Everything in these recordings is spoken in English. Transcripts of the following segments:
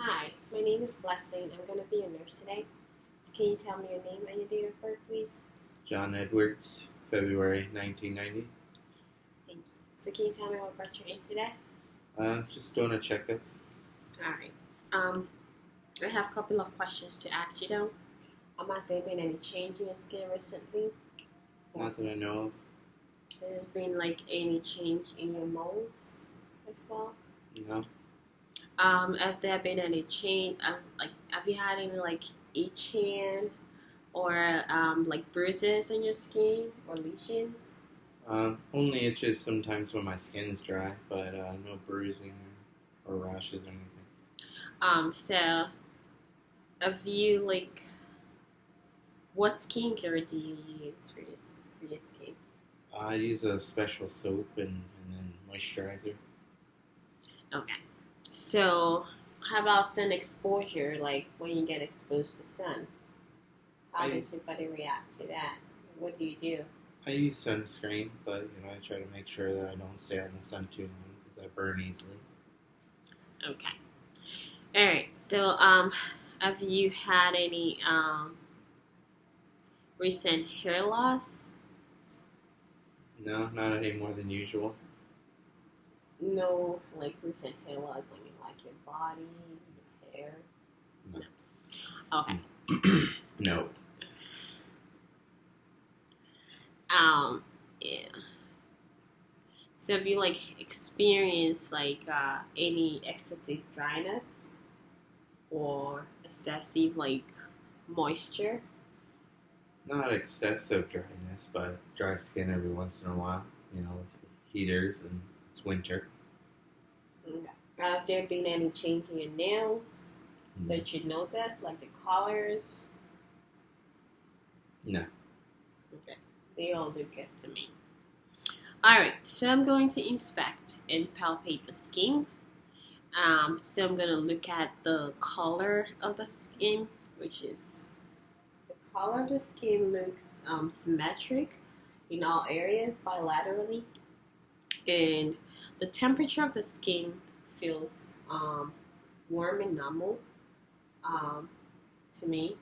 Hi, my name is Blessing. I'm going to be a nurse today. Can you tell me your name and your date of birth, please? John Edwards, February 1990. Thank you. So can you tell me what brought you in today? Just doing a checkup. Alright. I have a couple of questions to ask you though. Has there been any change in your skin recently? Not that I know of. Has there been any change in your moles as well? No. Have there been any change? Have you had any itching or bruises on your skin or lesions? Only itches sometimes when my skin's dry, but no bruising or rashes or anything. So have you what skincare do you use for your skin? I use a special soap and then moisturizer. Okay. So how about sun exposure? Like when you get exposed to sun, how does your body react to that? What do you do? I use sunscreen, but I try to make sure that I don't stay on the sun too long because I burn easily. Okay. All right. So have you had any recent hair loss? No, not any more than usual. No, recent hair loss. I mean, your body, your hair. No. Okay. No. Yeah. So have you experienced any excessive dryness or excessive moisture? Not excessive dryness, but dry skin every once in a while. Heaters and it's winter. Okay. Have there been any change in your nails that you noticed, like the colors? No. Okay. They all look good to me. Alright, so I'm going to inspect and palpate the skin. So I'm going to look at the color of the skin, which is the color of the skin looks symmetric in all areas bilaterally. And the temperature of the skin feels warm and normal to me.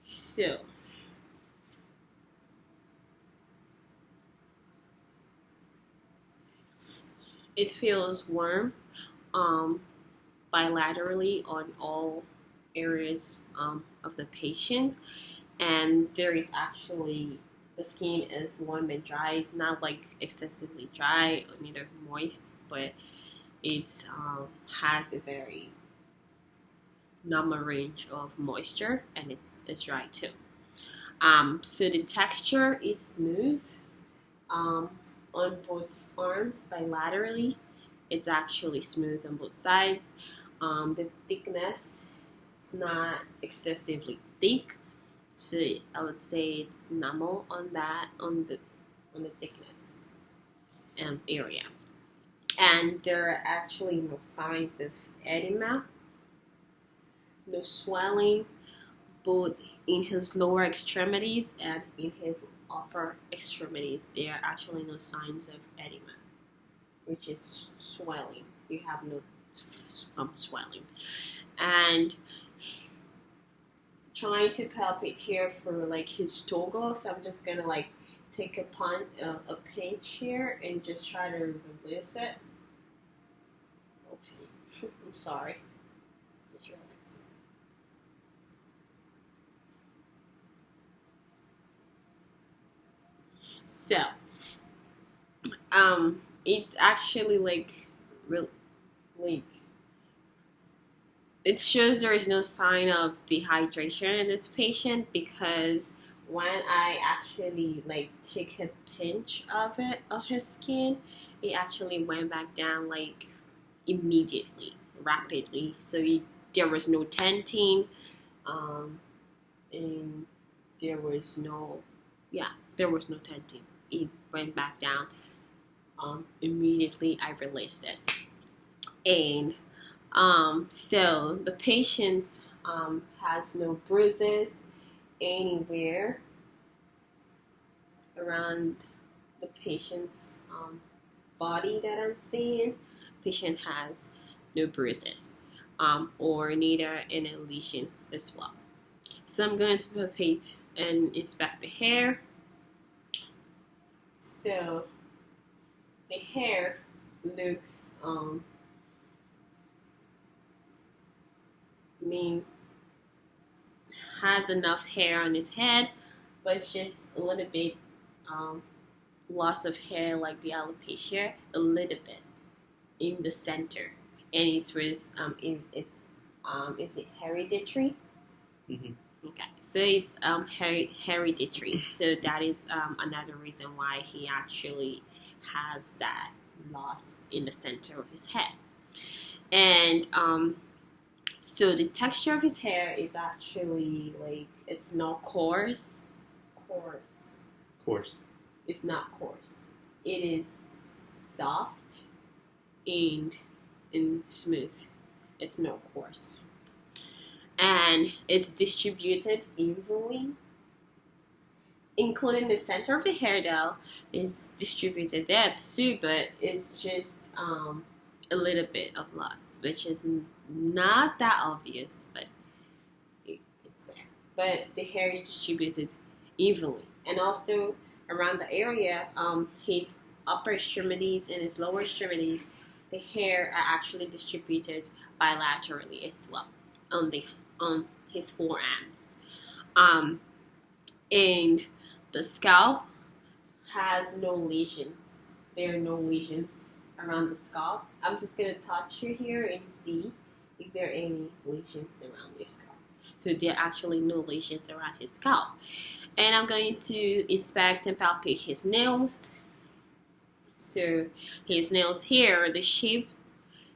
So, it feels warm bilaterally on all areas of the patient, and there is actually the skin is warm and dry. It's not excessively dry or neither moist, but it has a very normal range of moisture, and it's dry too. So the texture is smooth on both arms bilaterally. It's actually smooth on both sides. The thickness, it's not excessively thick, so I would say it's normal on the thickness area. And there are actually no signs of edema, no swelling, both in his lower extremities and in his upper extremities. There are actually no signs of edema, which is swelling. You have no swelling. And trying to palpate here for his togo, so I'm just gonna take a pinch here and just try to release it. Oopsie. I'm sorry. Just relax. So, it's actually it shows there is no sign of dehydration in this patient, because when I actually take a pinch of his skin, it actually went back down immediately, rapidly. So there was no tenting, and there was no tenting. It went back down immediately. I released it, and so the patient has no bruises anywhere around the patient's body that I'm seeing, patient has no bruises or neither any lesions as well. So I'm going to palpate and inspect the hair. So the hair looks has enough hair on his head, but it's just a little bit loss of hair, like the alopecia, a little bit in the center, and it's hereditary. Mm-hmm. Okay, so it's hereditary. So that is another reason why he actually has that loss in the center of his head, and so the texture of his hair is actually like it's not coarse. It's not coarse. It is soft and smooth. It's not coarse. And it's distributed evenly, including the center of the hair though is distributed there too, but it's just a little bit of loss, which is not that obvious, but it's there. But the hair is distributed evenly, and also around the area, his upper extremities and his lower extremities, the hair are actually distributed bilaterally as well on his forearms. And the scalp has no lesions. There are no lesions around the scalp. I'm just gonna touch you here and see if there are any lesions around your scalp. So there are actually no lesions around his scalp. And I'm going to inspect and palpate his nails. So his nails here, the shape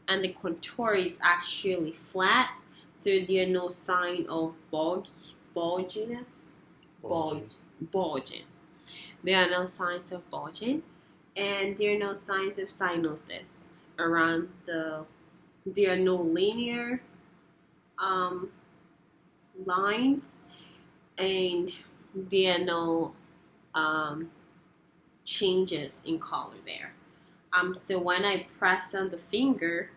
and the contour is actually flat. So there are no sign of bulging. There are no signs of bulging, and there are no signs of cyanosis around the. There are no linear lines, and there are no changes in color there. So when I press on the finger,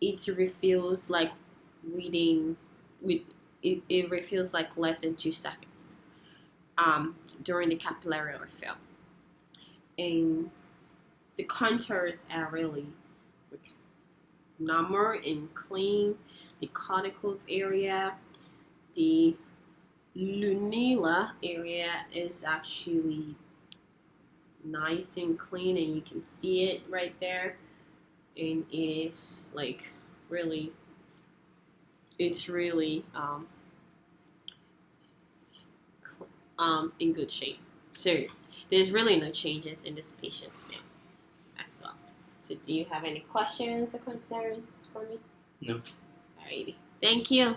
it refills like it refills like less than 2 seconds during the capillary refill. And the contours are really number and clean. The cuticles area, the lunula area is actually nice and clean, and you can see it right there. And it is like really, it's really in good shape. So there's really no changes in this patient's nail as well. So do you have any questions or concerns for me? No. Alrighty. Thank you.